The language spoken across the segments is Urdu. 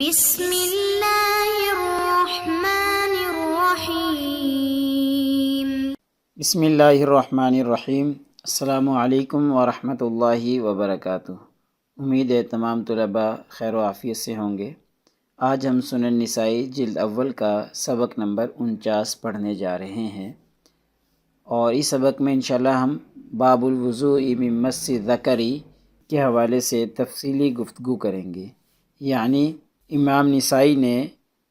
بسم اللہ الرحمن الرحیم۔ بسم اللہ الرحمن الرحیم۔ السلام علیکم ورحمۃ اللہ وبرکاتہ۔ امید ہے تمام طلباء خیر و عافیت سے ہوں گے۔ آج ہم سنن نسائی جلد اول کا سبق نمبر 49 پڑھنے جا رہے ہیں، اور اس سبق میں انشاءاللہ ہم باب الوضوء من مس الذکر کے حوالے سے تفصیلی گفتگو کریں گے۔ یعنی امام نسائی نے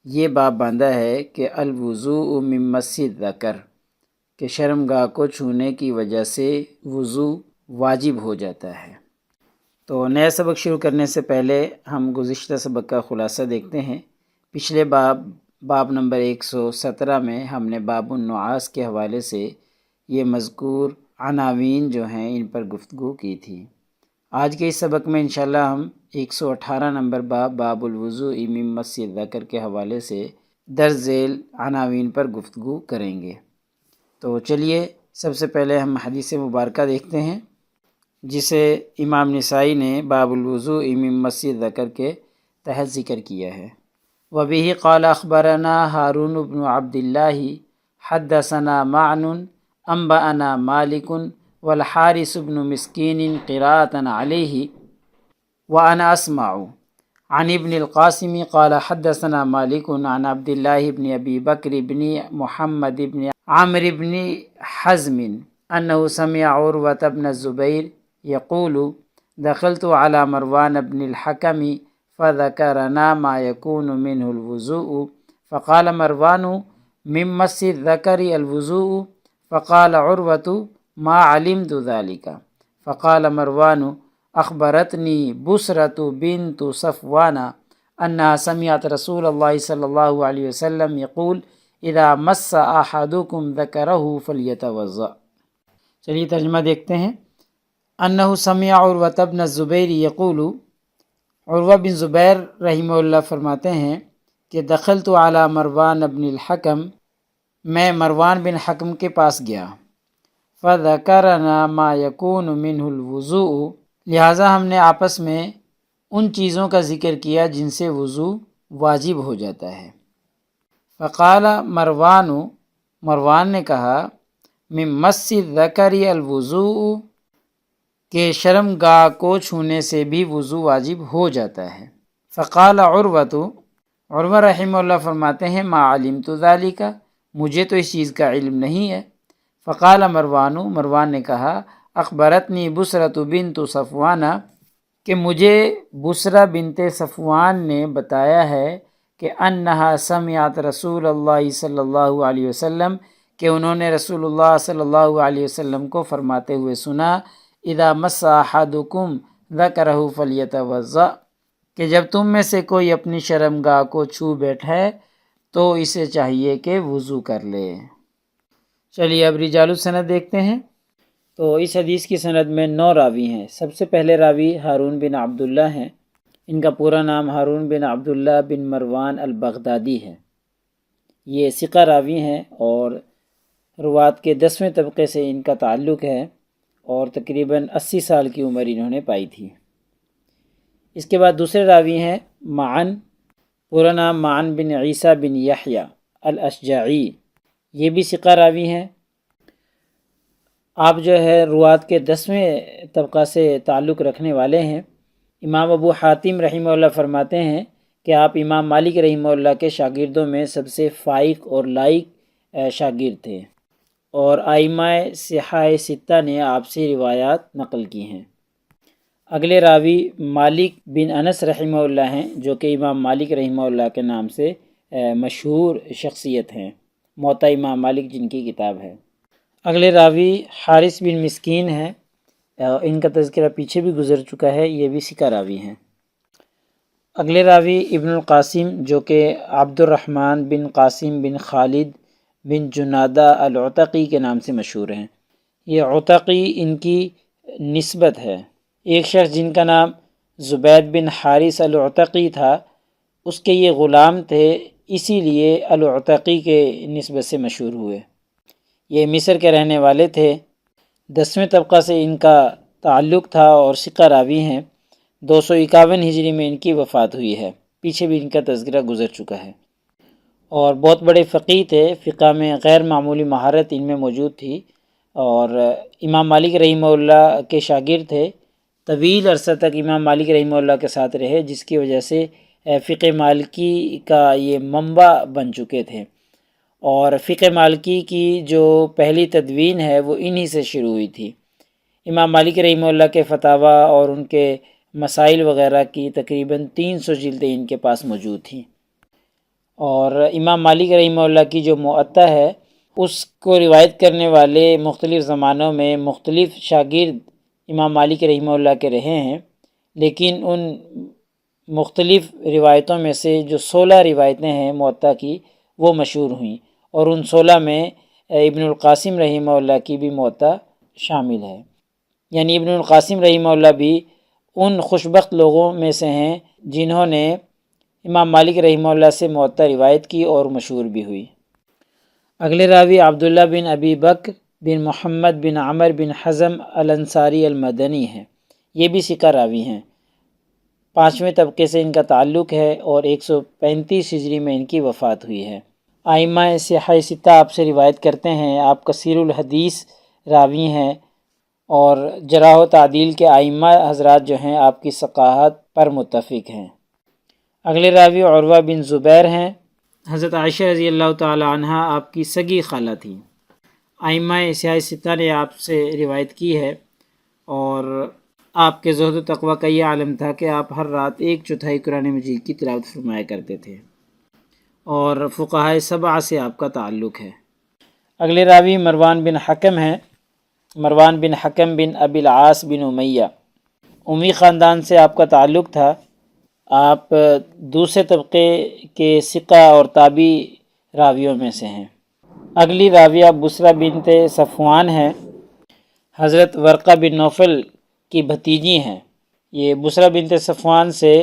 یہ باب باندھا ہے کہ الوضوء من مس الذکر، کہ شرمگاہ کو چھونے کی وجہ سے وضو واجب ہو جاتا ہے۔ تو نیا سبق شروع کرنے سے پہلے ہم گزشتہ سبق کا خلاصہ دیکھتے ہیں۔ پچھلے باب نمبر 117 میں ہم نے باب النعاس کے حوالے سے یہ مذکور عناوین جو ہیں ان پر گفتگو کی تھی۔ آج کے اس سبق میں انشاءاللہ ہم 118 نمبر باب الوضوء من مس الذکر کے حوالے سے درج ذیل عناوین پر گفتگو کریں گے۔ تو چلیے سب سے پہلے ہم حدیث مبارکہ دیکھتے ہیں، جسے امام نسائی نے باب الوضوء من مس الذکر کے تحت ذکر کیا ہے۔ وبہ قال اخبرنا ہارون بن عبد اللہ حدثنا معن انبأنا مالک والحارث بن مسکین قراءة علیہ وانا اسمع عن ابن القاسم قال حدثنا مالک عن عبد اللہ بن ابی بکر بن محمد بن عمرو بن حزم انه سمع عروة بن الزبیر يقول دخلت على مروان بن الحكم فذكرنا ما يكون منه الوضوء فقال مروان من مس الذكر الوضوء فقال عروة ما علمت ذلك فقال مروان اخبرتني بسرة بنت صفوان انها سمعت رسول الله صلى الله عليه وسلم يقول اذا مس احدكم ذكره فليتوضأ۔ چلیے ترجمہ دیکھتے ہیں۔ انہ سمع عروة بن الزبیر یقول، عروہ بن زبیر رحمہ اللہ فرماتے ہیں کہ دخلت علی مروان بن الحکم، میں مروان بن حکم کے پاس گیا، فذکرنا ما یکون منہ الوضوء، لہٰذا ہم نے آپس میں ان چیزوں کا ذکر کیا جن سے وضو واجب ہو جاتا ہے۔ فقال مروان نے کہا من مس الذکر الوضوء، کہ شرمگاہ کو چھونے سے بھی وضو واجب ہو جاتا ہے۔ فقال عروہ رحمہ اللہ فرماتے ہیں ما علمت ذالک، مجھے تو اس چیز کا علم نہیں ہے۔ فقال مروان نے کہا اخبرتنی بسرۃ بنت صفوان، کہ مجھے بسرہ بنت صفوان نے بتایا ہے کہ انہا سمعت رسول اللہ صلی اللہ علیہ وسلم، کہ انہوں نے رسول اللہ صلی اللہ علیہ وسلم کو فرماتے ہوئے سنا اذا مس احدکم ذکرہ فلیتوضأ، کہ جب تم میں سے کوئی اپنی شرمگاہ کو چھو بیٹھے تو اسے چاہیے کہ وضو کر لے۔ چلیے اب رجال السند دیکھتے ہیں۔ تو اس حدیث کی سند میں 9 راوی ہیں۔ سب سے پہلے راوی ہارون بن عبداللہ ہیں۔ ان کا پورا نام ہارون بن عبداللہ بن مروان البغدادی ہے۔ یہ ثقہ راوی ہیں اور روات کے 10ویں طبقے سے ان کا تعلق ہے، اور تقریباً 80 سال کی عمر انہوں نے پائی تھی۔ اس کے بعد دوسرے راوی ہیں معن، پورا نام معن بن عیسیٰ بن یحییٰ الاشجعی، یہ بھی ثقہ راوی ہیں۔ آپ جو ہے روات کے 10ویں طبقہ سے تعلق رکھنے والے ہیں۔ امام ابو حاتم رحمہ اللہ فرماتے ہیں کہ آپ امام مالک رحمہ اللہ کے شاگردوں میں سب سے فائق اور لائق شاگرد تھے، اور ائمہ صحاح ستہ نے آپ سے روایات نقل کی ہیں۔ اگلے راوی مالک بن انس رحمہ اللہ ہیں، جو کہ امام مالک رحمہ اللہ کے نام سے مشہور شخصیت ہیں، موطا امام مالک جن کی کتاب ہے۔ اگلے راوی حارث بن مسکین ہیں، ان کا تذکرہ پیچھے بھی گزر چکا ہے، یہ بھی ثقہ راوی ہیں۔ اگلے راوی ابن القاسم، جو کہ عبد الرحمن بن قاسم بن خالد بن جنادہ العتقی کے نام سے مشہور ہیں۔ یہ عتقی ان کی نسبت ہے۔ ایک شخص جن کا نام زبید بن حارث العتقی تھا، اس کے یہ غلام تھے، اسی لیے العتقی کے نسبت سے مشہور ہوئے۔ یہ مصر کے رہنے والے تھے، 10ویں طبقہ سے ان کا تعلق تھا اور ثقہ راوی ہیں۔ 251 ہجری میں ان کی وفات ہوئی ہے۔ پیچھے بھی ان کا تذکرہ گزر چکا ہے، اور بہت بڑے فقیہ تھے، فقہ میں غیر معمولی مہارت ان میں موجود تھی، اور امام مالک رحمہ اللہ کے شاگرد تھے، طویل عرصہ تک امام مالک رحمہ اللہ کے ساتھ رہے، جس کی وجہ سے فقہ مالکی کا یہ منبع بن چکے تھے، اور فقہ مالکی کی جو پہلی تدوین ہے وہ انہی سے شروع ہوئی تھی۔ امام مالک رحمہ اللہ کے فتاویٰ اور ان کے مسائل وغیرہ کی تقریباً 300 جلدیں ان کے پاس موجود تھیں، اور امام مالک رحمہ اللہ کی جو موطا ہے اس کو روایت کرنے والے مختلف زمانوں میں مختلف شاگرد امام مالک رحمہ اللہ کے رہے ہیں، لیکن ان مختلف روایتوں میں سے جو 16 روایتیں ہیں موطا کی وہ مشہور ہوئیں، اور ان 16 میں ابن القاسم رحمہ اللہ کی بھی موطا شامل ہے، یعنی ابن القاسم رحمہ اللہ بھی ان خوشبخت لوگوں میں سے ہیں جنہوں نے امام مالک رحمہ اللہ سے موطا روایت کی اور مشہور بھی ہوئی۔ اگلے راوی عبداللہ بن ابی بکر بن محمد بن عمر بن حزم الانصاری المدنی ہیں، یہ بھی ثقہ راوی ہیں، 5ویں طبقے سے ان کا تعلق ہے، اور 135 ہجری میں ان کی وفات ہوئی ہے۔ ائمہ صحاح ستہ آپ سے روایت کرتے ہیں، آپ کثیر الحدیث راوی ہیں، اور جرح و تعدیل کے ائمہ حضرات جو ہیں آپ کی ثقاہت پر متفق ہیں۔ اگلے راوی عروہ بن زبیر ہیں، حضرت عائشہ رضی اللہ تعالی عنہ آپ کی سگی خالہ تھیں۔ ائمہ صحاح ستہ نے آپ سے روایت کی ہے، اور آپ کے زہد و تقوی کا یہ عالم تھا کہ آپ ہر رات 1/4 قرآن مجید کی تلاوت فرمایا کرتے تھے، اور فقہائے 7 سے آپ کا تعلق ہے۔ اگلے راوی مروان بن حکم ہیں، مروان بن حکم بن ابی العاص بن امیہ، امی خاندان سے آپ کا تعلق تھا، آپ دوسرے طبقے کے ثقہ اور تابعی راویوں میں سے ہیں۔ اگلی راویہ بسرہ بنت صفوان ہیں، حضرت ورقہ بن نوفل کی بھتیجی ہیں، یہ بسرہ بنت صفوان سے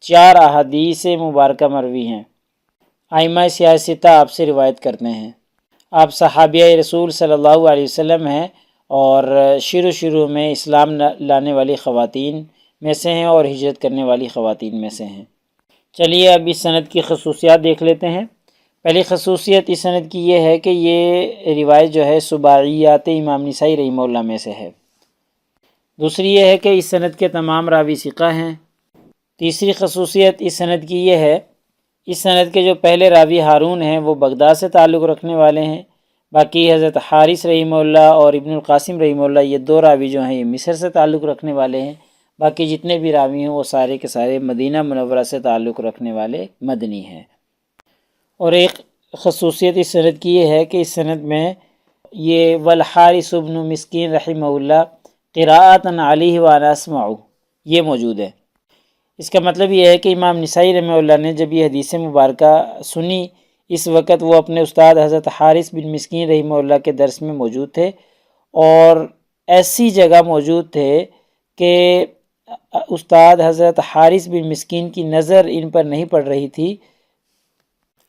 4 احادیث مبارکہ مروی ہیں۔ ائمہ صحاح ستہ آپ سے روایت کرتے ہیں، آپ صحابیہ رسول صلی اللہ علیہ وسلم ہیں، اور شروع میں اسلام لانے والی خواتین میں سے ہیں اور ہجرت کرنے والی خواتین میں سے ہیں۔ چلیے اب اس سند کی خصوصیات دیکھ لیتے ہیں۔ پہلی خصوصیت اس سند کی یہ ہے کہ یہ روایت جو ہے سباعیات امام نسائی رحمہ اللہ میں سے ہے۔ دوسری یہ ہے کہ اس سند کے تمام راوی ثقہ ہیں۔ تیسری خصوصیت اس سند کی یہ ہے، اس سند کے جو پہلے راوی ہارون ہیں وہ بغداد سے تعلق رکھنے والے ہیں، باقی حضرت حارث رحمہ اللہ اور ابن القاسم رحمہ اللہ یہ 2 راوی جو ہیں یہ مصر سے تعلق رکھنے والے ہیں، باقی جتنے بھی راوی ہیں وہ سارے کے سارے مدینہ منورہ سے تعلق رکھنے والے مدنی ہیں۔ اور ایک خصوصیت اس سند کی یہ ہے کہ اس سند میں یہ والحارث بن مسکین رحمہ اللہ قراءۃ علیہ وانا اسمع یہ موجود ہے۔ اس کا مطلب یہ ہے کہ امام نسائی رحمہ اللہ نے جب یہ حدیث مبارکہ سنی، اس وقت وہ اپنے استاد حضرت حارث بن مسکین رحمہ اللہ کے درس میں موجود تھے، اور ایسی جگہ موجود تھے کہ استاد حضرت حارث بن مسکین کی نظر ان پر نہیں پڑ رہی تھی،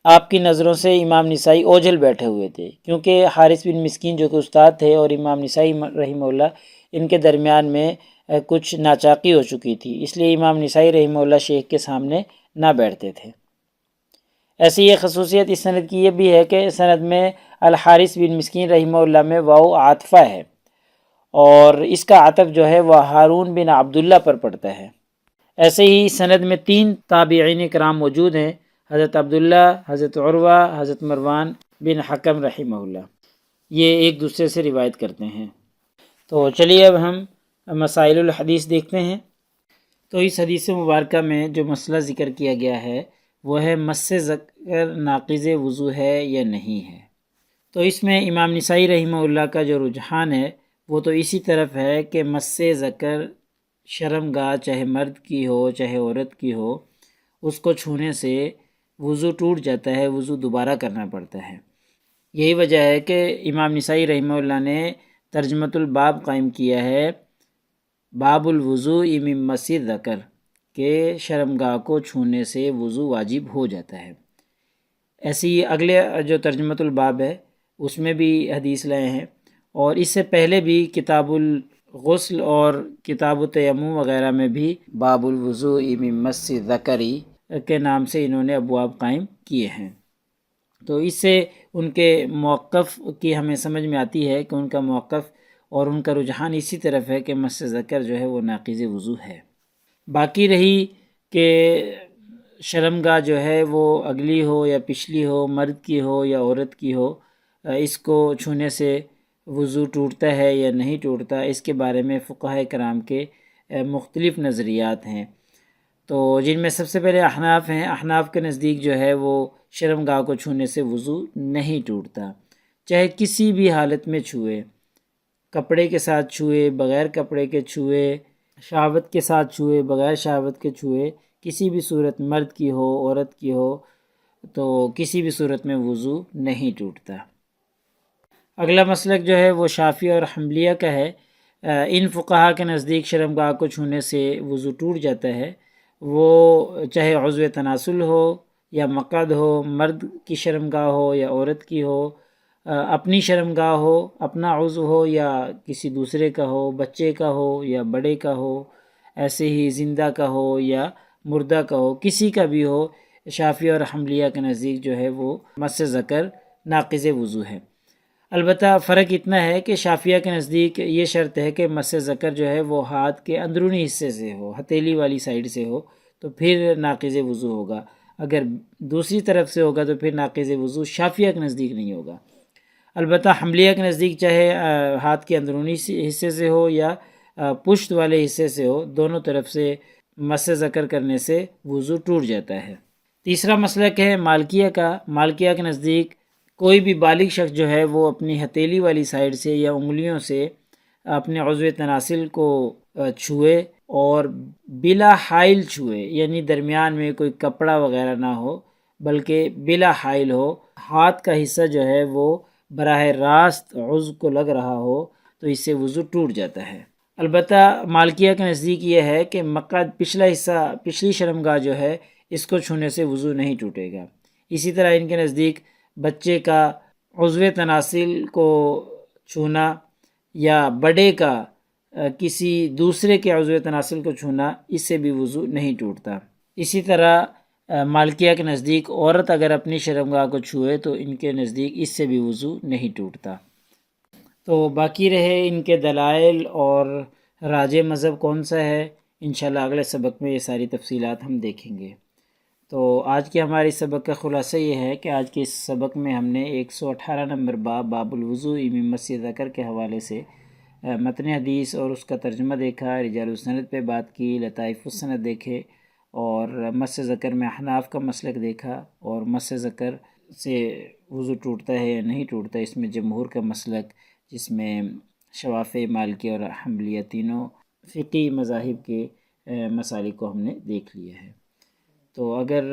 آپ کی نظروں سے امام نسائی اوجھل بیٹھے ہوئے تھے، کیونکہ حارث بن مسکین جو کہ استاد تھے اور امام نسائی رحمہ اللہ ان کے درمیان میں کچھ ناچاقی ہو چکی تھی، اس لیے امام نسائی رحمہ اللہ شیخ کے سامنے نہ بیٹھتے تھے۔ ایسی یہ خصوصیت اس سند کی یہ بھی ہے کہ سند میں الحارث بن مسکین رحمہ اللہ میں واو عاطفہ ہے، اور اس کا عطف جو ہے وہ ہارون بن عبداللہ پر پڑتا ہے۔ ایسے ہی سند میں 3 تابعین کرام موجود ہیں، حضرت عبداللہ، حضرت عروہ، حضرت مروان بن حکم رحمہ اللہ، یہ ایک دوسرے سے روایت کرتے ہیں۔ تو چلیے اب ہم مسائل الحدیث دیکھتے ہیں۔ تو اس حدیث مبارکہ میں جو مسئلہ ذکر کیا گیا ہے وہ ہے مس ذکر ناقض وضو ہے یا نہیں ہے۔ تو اس میں امام نسائی رحمہ اللہ کا جو رجحان ہے وہ تو اسی طرف ہے کہ مس ذکر شرم گاہ چاہے مرد کی ہو چاہے عورت کی ہو، اس کو چھونے سے وضو ٹوٹ جاتا ہے، وضو دوبارہ کرنا پڑتا ہے۔ یہی وجہ ہے کہ امام نسائی رحمہ اللہ نے ترجمۃ الباب قائم کیا ہے، باب الوضوء من مس ذکر، کہ شرمگاہ کو چھونے سے وضو واجب ہو جاتا ہے۔ ایسی اگلے جو ترجمۃ الباب ہے اس میں بھی حدیث لائے ہیں، اور اس سے پہلے بھی کتاب الغسل اور کتاب التیمم وغیرہ میں بھی باب الوضوء من مس ذکری کے نام سے انہوں نے ابواب قائم کیے ہیں۔ تو اس سے ان کے موقف کی ہمیں سمجھ میں آتی ہے کہ ان کا موقف اور ان کا رجحان اسی طرف ہے کہ مس ذکر جو ہے وہ ناقض وضو ہے۔ باقی رہی کہ شرمگاہ جو ہے وہ اگلی ہو یا پچھلی ہو، مرد کی ہو یا عورت کی ہو، اس کو چھونے سے وضو ٹوٹتا ہے یا نہیں ٹوٹتا، اس کے بارے میں فقہاء کرام کے مختلف نظریات ہیں۔ تو جن میں سب سے پہلے احناف ہیں۔ احناف کے نزدیک جو ہے وہ شرمگاہ کو چھونے سے وضو نہیں ٹوٹتا، چاہے کسی بھی حالت میں چھوئے، کپڑے کے ساتھ چھوئے، بغیر کپڑے کے چھوئے، شہوت کے ساتھ چھوئے، بغیر شہوت کے چھوئے، کسی بھی صورت، مرد کی ہو عورت کی ہو، تو کسی بھی صورت میں وضو نہیں ٹوٹتا۔ اگلا مسلک جو ہے وہ شافعی اور حنبلیہ کا ہے۔ ان فقہا کے نزدیک شرمگاہ کو چھونے سے وضو ٹوٹ جاتا ہے، وہ چاہے عضو تناسل ہو یا مقعد ہو، مرد کی شرمگاہ ہو یا عورت کی ہو، اپنی شرمگاہ ہو، اپنا عضو ہو یا کسی دوسرے کا ہو، بچے کا ہو یا بڑے کا ہو، ایسے ہی زندہ کا ہو یا مردہ کا ہو، کسی کا بھی ہو، شافعی اور حنبلیہ کے نزدیک جو ہے وہ مس ذکر ناقض وضو ہے۔ البتہ فرق اتنا ہے کہ شافعیہ کے نزدیک یہ شرط ہے کہ مس ذکر جو ہے وہ ہاتھ کے اندرونی حصے سے ہو، ہتھیلی والی سائیڈ سے ہو، تو پھر ناقض وضو ہوگا۔ اگر دوسری طرف سے ہوگا تو پھر ناقض وضو شافعیہ کے نزدیک نہیں ہوگا۔ البتہ حنبلیہ کے نزدیک چاہے ہاتھ کے اندرونی حصے سے ہو یا پشت والے حصے سے ہو، دونوں طرف سے مس ذکر کرنے سے وضو ٹوٹ جاتا ہے۔ تیسرا مسلک ہے مالکیہ کا۔ مالکیہ کے نزدیک کوئی بھی بالغ شخص جو ہے وہ اپنی ہتھیلی والی سائیڈ سے یا انگلیوں سے اپنے عضو تناسل کو چھوئے اور بلا حائل چھوئے، یعنی درمیان میں کوئی کپڑا وغیرہ نہ ہو بلکہ بلا حائل ہو، ہاتھ کا حصہ جو ہے وہ براہ راست عضو کو لگ رہا ہو، تو اس سے وضو ٹوٹ جاتا ہے۔ البتہ مالکیہ کے نزدیک یہ ہے کہ مقعد پچھلا حصہ، پچھلی شرمگاہ جو ہے، اس کو چھونے سے وضو نہیں ٹوٹے گا۔ اسی طرح ان کے نزدیک بچے کا عضو تناسل کو چھونا یا بڑے کا کسی دوسرے کے عضو تناسل کو چھونا، اس سے بھی وضو نہیں ٹوٹتا۔ اسی طرح مالکیہ کے نزدیک عورت اگر اپنی شرمگاہ کو چھوئے تو ان کے نزدیک اس سے بھی وضو نہیں ٹوٹتا۔ تو باقی رہے ان کے دلائل اور راجح مذہب کون سا ہے، انشاءاللہ اگلے سبق میں یہ ساری تفصیلات ہم دیکھیں گے۔ تو آج کے ہمارے سبق کا خلاصہ یہ ہے کہ آج کے اس سبق میں ہم نے 118 نمبر باب الوضوء من مس ذکر کے حوالے سے متن حدیث اور اس کا ترجمہ دیکھا، رجال السند پہ بات کی، لطائف السند دیکھے، اور مس ذکر میں احناف کا مسلک دیکھا، اور مس ذکر سے وضو ٹوٹتا ہے یا نہیں ٹوٹتا اس میں جمہور کا مسلک، جس میں شوافع، مالکی اور حنبلیہ تینوں فقہی مذاہب کے مسائل کو ہم نے دیکھ لیا ہے۔ تو اگر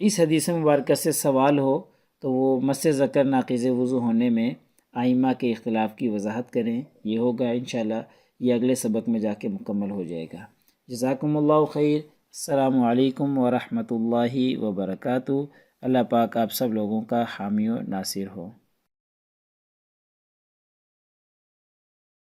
اس حدیث مبارکہ سے سوال ہو تو وہ مس ذکر ناقض وضو ہونے میں ائمہ کے اختلاف کی وضاحت کریں، یہ ہوگا انشاءاللہ، یہ اگلے سبق میں جا کے مکمل ہو جائے گا۔ جزاکم اللہ خیر۔ السلام علیکم ورحمۃ اللہ وبرکاتہ۔ اللہ پاک آپ سب لوگوں کا حامی و ناصر ہو۔